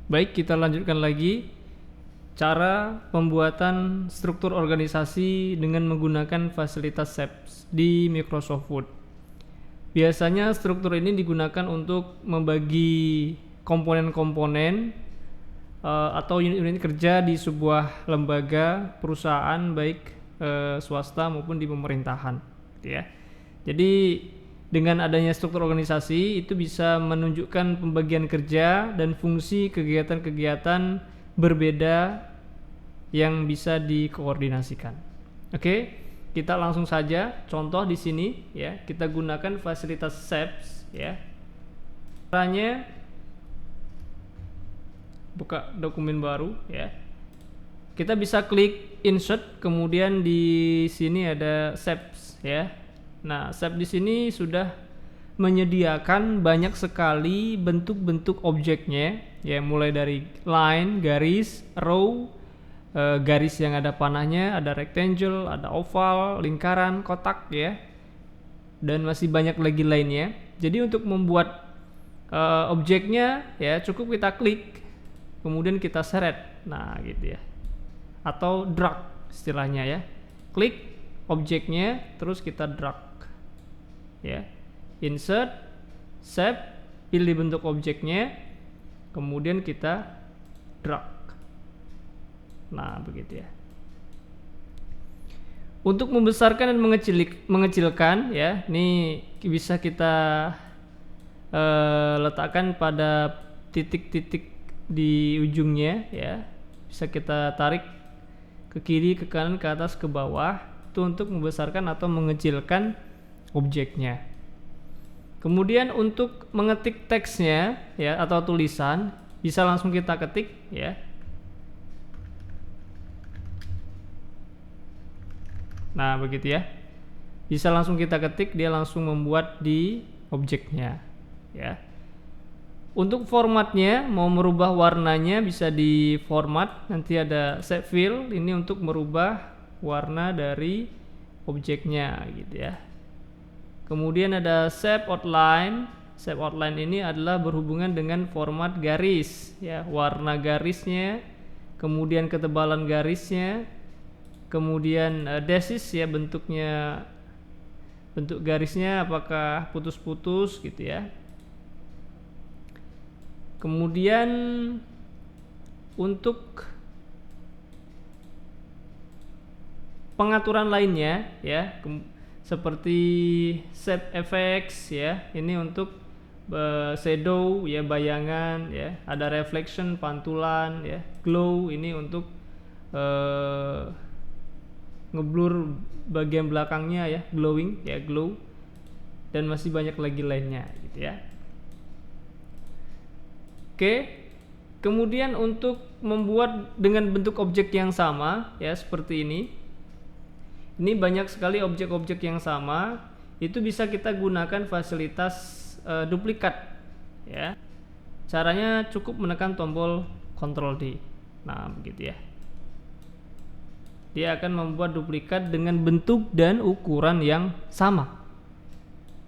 Baik, kita lanjutkan lagi cara pembuatan struktur organisasi dengan menggunakan fasilitas SAP di Microsoft Word. Biasanya struktur ini digunakan untuk membagi komponen-komponen atau unit-unit kerja di sebuah lembaga, perusahaan, baik swasta maupun di pemerintahan, gitu ya. Jadi dengan adanya struktur organisasi itu bisa menunjukkan pembagian kerja dan fungsi kegiatan-kegiatan berbeda yang bisa dikoordinasikan. Oke, kita langsung saja contoh di sini ya. Kita gunakan fasilitas SAP ya. Caranya buka dokumen baru ya. Kita bisa klik insert, kemudian di sini ada SAP ya. Nah, SAP di sini sudah menyediakan banyak sekali bentuk-bentuk objeknya ya, mulai dari line, garis, row, garis yang ada panahnya, ada rectangle, ada oval, lingkaran, kotak ya, dan masih banyak lagi lainnya. Jadi untuk membuat objeknya ya cukup kita klik, kemudian kita seret, nah gitu ya, atau drag istilahnya ya. Klik objeknya, terus kita drag ya, insert, save, pilih bentuk objeknya, kemudian kita drag. Nah begitu ya. Untuk membesarkan dan mengecilkan ya, ini bisa kita letakkan pada titik-titik di ujungnya ya. Bisa kita tarik ke kiri, ke kanan, ke atas, ke bawah, itu untuk membesarkan atau mengecilkan objeknya. Kemudian untuk mengetik teksnya ya atau tulisan, bisa langsung kita ketik ya. Nah begitu ya, bisa langsung kita ketik, dia langsung membuat di objeknya ya. Untuk formatnya, mau merubah warnanya bisa di format, nanti ada shape fill, ini untuk merubah warna dari objeknya gitu ya. Kemudian ada shape outline. Shape outline ini adalah berhubungan dengan format garis ya, warna garisnya, kemudian ketebalan garisnya, kemudian dashes ya, bentuknya, bentuk garisnya apakah putus-putus gitu ya. Kemudian untuk pengaturan lainnya ya, seperti shape effects ya, ini untuk shadow ya, bayangan ya, ada reflection, pantulan ya, glow ini untuk ngeblur bagian belakangnya ya, glowing ya, glow, dan masih banyak lagi lainnya gitu ya. Oke, kemudian untuk membuat dengan bentuk objek yang sama ya, seperti ini banyak sekali objek-objek yang sama, itu bisa kita gunakan fasilitas duplikat ya. Caranya cukup menekan tombol Ctrl D. Nah begitu ya, dia akan membuat duplikat dengan bentuk dan ukuran yang sama.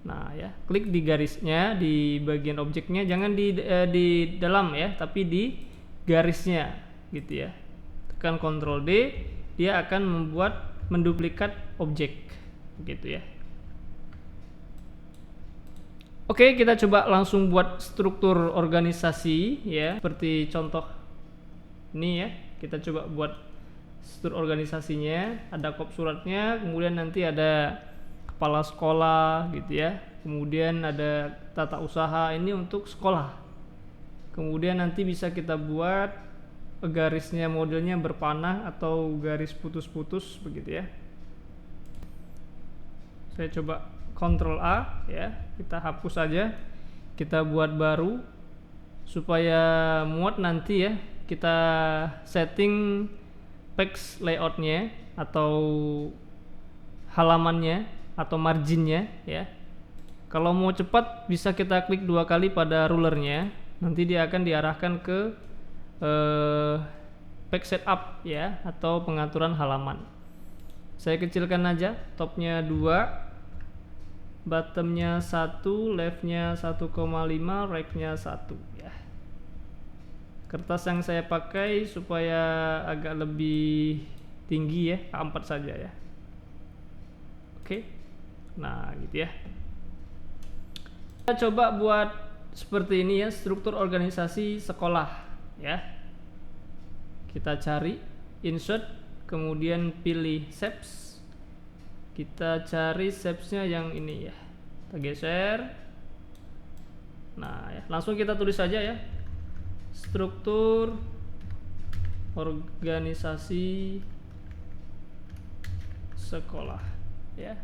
Nah ya, klik di garisnya di bagian objeknya, jangan di dalam ya, tapi di garisnya gitu ya. Tekan Ctrl D, dia akan menduplikat objek gitu ya. Oke, kita coba langsung buat struktur organisasi ya, seperti contoh ini ya. Kita coba buat struktur organisasinya, ada kop suratnya, kemudian nanti ada kepala sekolah gitu ya, kemudian ada tata usaha, ini untuk sekolah. Kemudian nanti bisa kita buat garisnya, modelnya berpanah atau garis putus-putus begitu ya. Saya coba Ctrl A ya, kita hapus saja, kita buat baru supaya muat nanti ya. Kita setting page layoutnya atau halamannya atau marginnya ya. Kalau mau cepat bisa kita klik 2 kali pada rulernya, nanti dia akan diarahkan ke page setup ya, atau pengaturan halaman. Saya kecilkan aja, topnya 2, bottomnya 1, leftnya 1,5, rightnya 1 ya. Kertas yang saya pakai supaya agak lebih tinggi ya, A4 saja ya. Oke. Nah, gitu ya. Kita coba buat seperti ini ya, struktur organisasi sekolah ya. Kita cari insert, kemudian pilih shapes. Kita cari shapesnya yang ini ya. Kita geser. Nah, ya, langsung kita tulis saja ya. Struktur organisasi sekolah ya.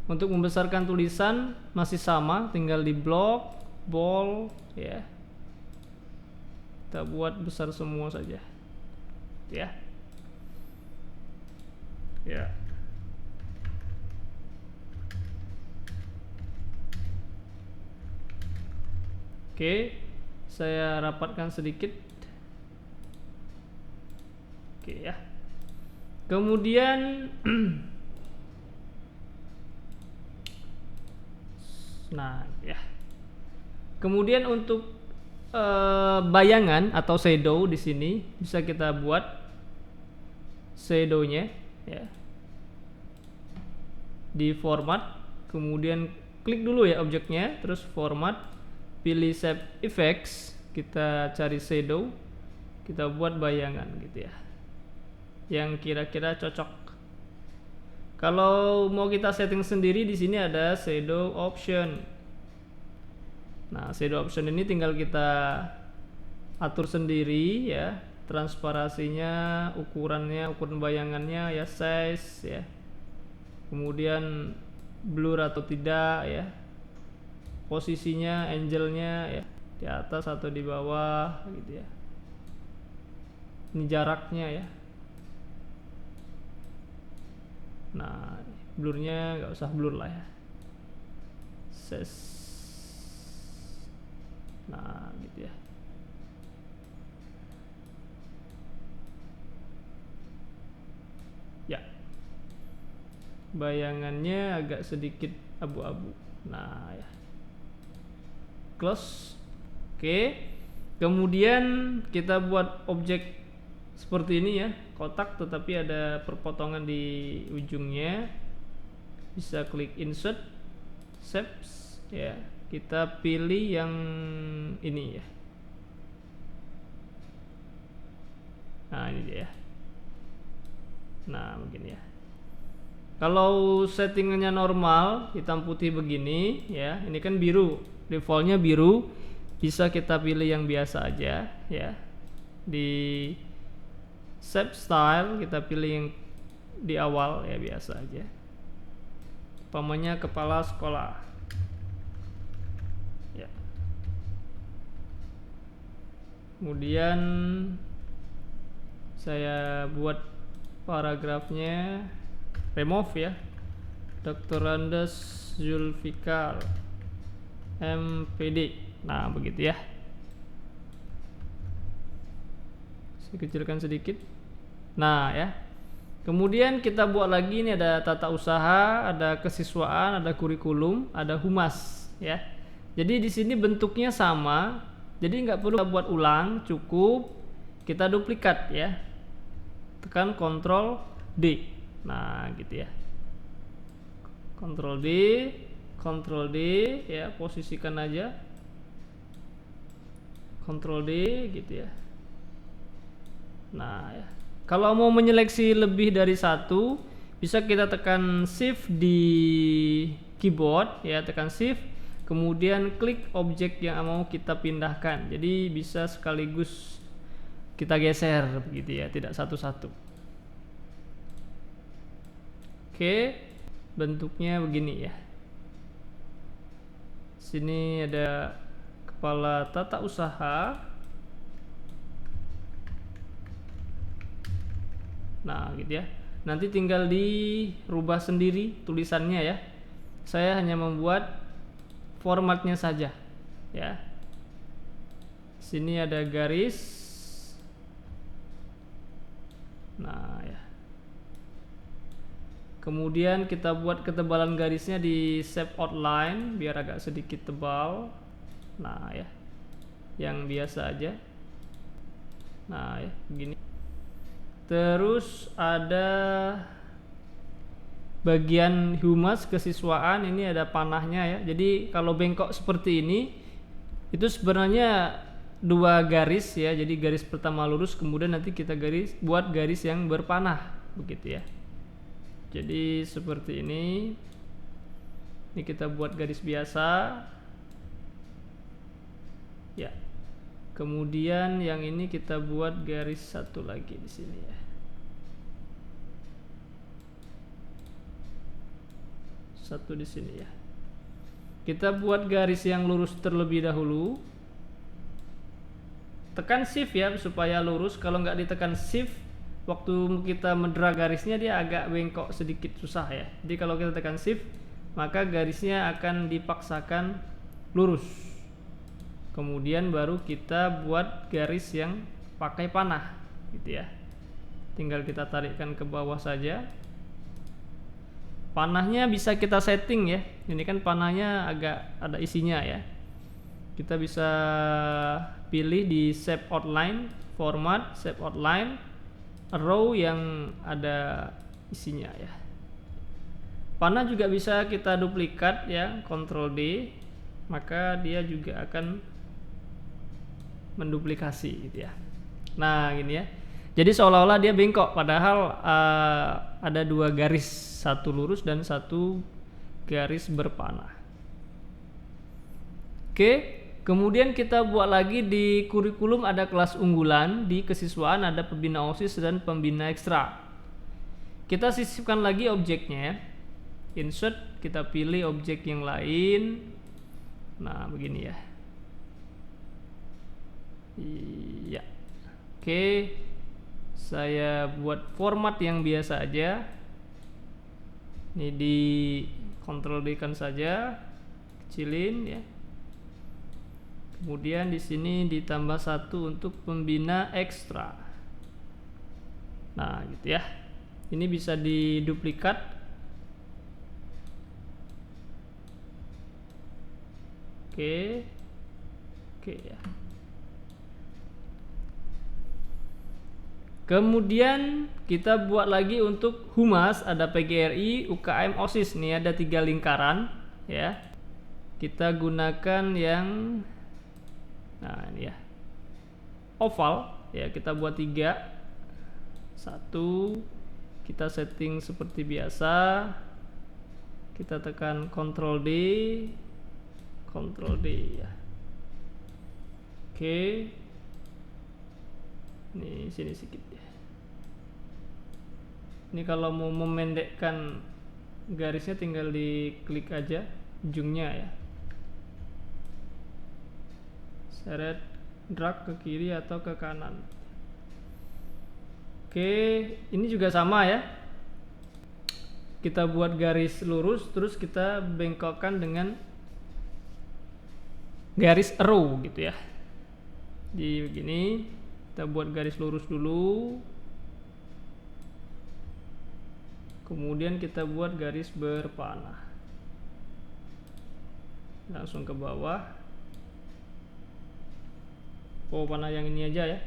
Untuk membesarkan tulisan masih sama, tinggal di block, bold ya. Kita buat besar semua saja. Ya. Ya. Oke, saya rapatkan sedikit. Oke ya. Kemudian nah ya. Kemudian untuk bayangan atau shadow di sini bisa kita buat shadownya ya. Di format, kemudian klik dulu ya objeknya, terus format, pilih shape effects, kita cari shadow, kita buat bayangan gitu ya, yang kira-kira cocok. Kalau mau kita setting sendiri di sini ada shadow option. Nah, shadow option ini tinggal kita atur sendiri ya, transparasinya, ukurannya, ukuran bayangannya ya, size ya. Kemudian blur atau tidak ya. Posisinya, angle-nya ya, di atas atau di bawah gitu ya. Ini jaraknya ya. Nah, blurnya nggak usah blur lah ya. Nah, gitu ya. Ya. Bayangannya agak sedikit abu-abu. Nah, ya. Close. Oke. Kemudian kita buat objek seperti ini ya, kotak tetapi ada perpotongan di ujungnya. Bisa klik insert, shapes ya. Kita pilih yang ini ya. Nah, ini dia ya. Nah, begini ya. Kalau settingannya normal, hitam putih begini ya, ini kan biru, defaultnya biru, bisa kita pilih yang biasa aja ya. Di shape style kita pilih yang di awal ya, biasa aja. Umpamanya kepala sekolah ya. Kemudian saya buat paragrafnya, remove ya, Dr. Andes Zulfikar MPD. Nah, begitu ya. Saya kecilkan sedikit. Nah ya. Kemudian kita buat lagi, ini ada tata usaha, ada kesiswaan, ada kurikulum, ada humas ya. Jadi di sini bentuknya sama. Jadi nggak perlu kita buat ulang, cukup kita duplikat ya. Tekan Ctrl D. Nah, gitu ya. Ctrl D ya, posisikan aja. Ctrl D gitu ya. Nah, ya. Kalau mau menyeleksi lebih dari satu, bisa kita tekan Shift di keyboard ya, tekan Shift, kemudian klik objek yang mau kita pindahkan. Jadi bisa sekaligus kita geser begitu ya, tidak satu-satu. Oke, bentuknya begini ya. Sini ada kepala tata usaha. Nah, gitu ya. Nanti tinggal dirubah sendiri tulisannya ya. Saya hanya membuat formatnya saja ya. Sini ada garis. Nah, ya. Kemudian kita buat ketebalan garisnya di shape outline biar agak sedikit tebal. Nah, ya. Yang biasa aja. Nah ya begini. Terus ada bagian humas kesiswaan, ini ada panahnya ya. Jadi kalau bengkok seperti ini itu sebenarnya dua garis ya. Jadi garis pertama lurus, kemudian nanti kita buat garis yang berpanah begitu ya. Jadi seperti ini. Ini kita buat garis biasa. Ya. Kemudian yang ini kita buat garis satu lagi di sini ya. Satu di sini ya. Kita buat garis yang lurus terlebih dahulu. Tekan shift ya supaya lurus. Kalau nggak ditekan shift, waktu kita mendrag garisnya dia agak bengkok sedikit, susah ya. Jadi kalau kita tekan shift, maka garisnya akan dipaksakan lurus. Kemudian baru kita buat garis yang pakai panah gitu ya. Tinggal kita tarikkan ke bawah saja. Panahnya bisa kita setting ya. Ini kan panahnya agak ada isinya ya. Kita bisa pilih di shape outline, format, shape outline, row yang ada isinya ya. Panah juga bisa kita duplikat ya, Ctrl D, maka dia juga akan menduplikasi gitu ya. Nah gini ya. Jadi seolah-olah dia bengkok, padahal ada dua garis, satu lurus dan satu garis berpanah. Oke, kemudian kita buat lagi di kurikulum ada kelas unggulan, di kesiswaan ada pembina OSIS dan pembina ekstra. Kita sisipkan lagi objeknya ya. Insert, kita pilih objek yang lain. Nah begini ya. Iya. Oke. Saya buat format yang biasa aja. Ini di Ctrl D kan saja, kecilin ya. Kemudian di sini ditambah satu untuk pembina ekstra. Nah, gitu ya. Ini bisa diduplikat. Oke. Oke ya. Kemudian kita buat lagi untuk humas, ada PGRI, UKM, OSIS. Nih ada 3 lingkaran ya. Kita gunakan yang ini ya. Oval ya, kita buat 3. 1 kita setting seperti biasa. Kita tekan Ctrl D, Ctrl D ya. Oke. Ini sini sedikit ya. Ini kalau mau memendekkan garisnya tinggal diklik aja ujungnya ya. Seret, drag ke kiri atau ke kanan. Oke, ini juga sama ya. Kita buat garis lurus, terus kita bengkokkan dengan garis arrow gitu ya. Jadi begini. Kita buat garis lurus dulu, kemudian kita buat garis berpanah, langsung ke bawah. Panah yang ini aja ya.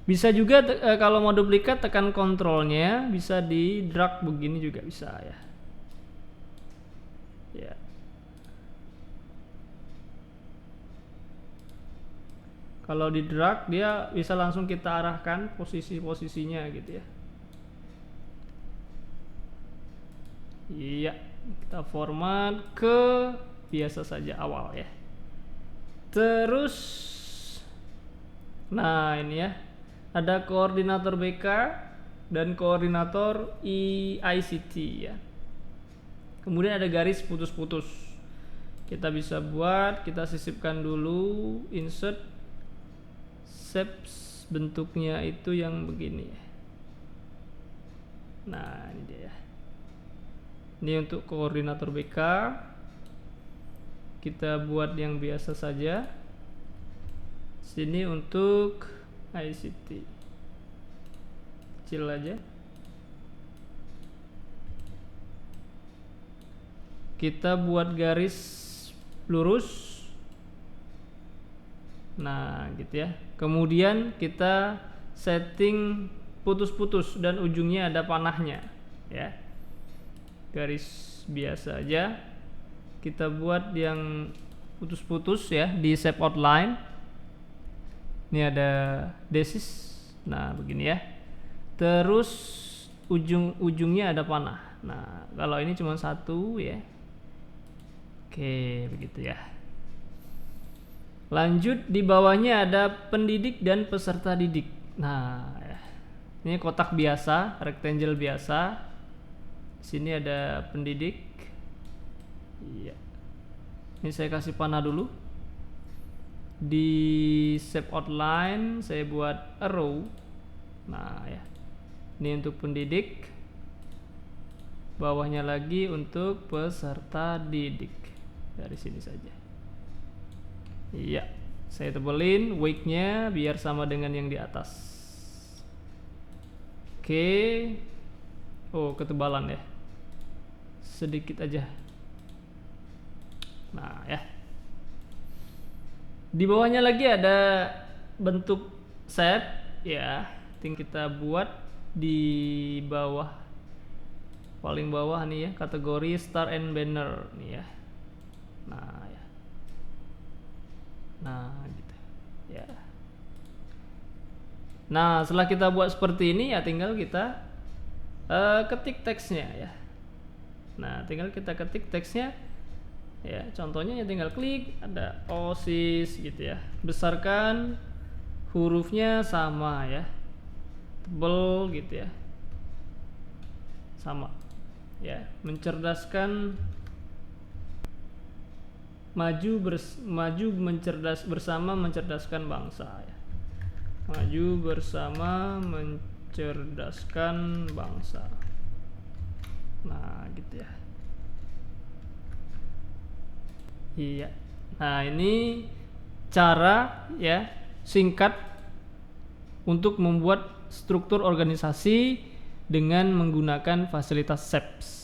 Bisa juga kalau mau duplikat tekan kontrolnya, bisa di drag begini juga bisa ya. Ya. Kalau di drag dia bisa langsung kita arahkan posisi-posisinya gitu ya. Iya, kita format ke biasa saja awal ya. Terus nah ini ya. Ada koordinator BK dan koordinator ICT ya. Kemudian ada garis putus-putus. Kita bisa buat, kita sisipkan dulu, insert. Shapes bentuknya itu yang begini. Nah ini dia ya. Ini untuk koordinator BK. Kita buat yang biasa saja. Sini untuk ICT kecil aja. Kita buat garis lurus. Nah, gitu ya. Kemudian kita setting putus-putus dan ujungnya ada panahnya, ya. Garis biasa aja. Kita buat yang putus-putus ya di shape outline. Ini ada desis. Nah, begini ya. Terus ujung-ujungnya ada panah. Nah, kalau ini cuma satu ya. Oke, begitu ya. Lanjut, di bawahnya ada pendidik dan peserta didik. Nah, ya. Ini kotak biasa, rectangle biasa. Sini ada pendidik. Iya. Ini saya kasih panah dulu. Di shape outline saya buat arrow. Nah, ya. Ini untuk pendidik. Bawahnya lagi untuk peserta didik. Dari sini saja. Iya, saya tebelin weight-nya biar sama dengan yang di atas. Oke. Oh, ketebalan ya. Sedikit aja. Nah, ya. Di bawahnya lagi ada bentuk shape ya. Tinggal kita buat di bawah, paling bawah nih ya, kategori star and banner nih ya. Nah, ya. Nah, gitu ya. Nah, setelah kita buat seperti ini ya, tinggal kita ketik teksnya ya. Nah, tinggal kita ketik teksnya ya. Contohnya ya, tinggal klik, ada OSIS gitu ya. Besarkan hurufnya sama ya, tebel gitu ya, sama ya. Mencerdaskan, maju bersama mencerdaskan bangsa ya. Maju bersama mencerdaskan bangsa. Nah, gitu ya. Iya. Nah, ini cara ya singkat untuk membuat struktur organisasi dengan menggunakan fasilitas SAPS.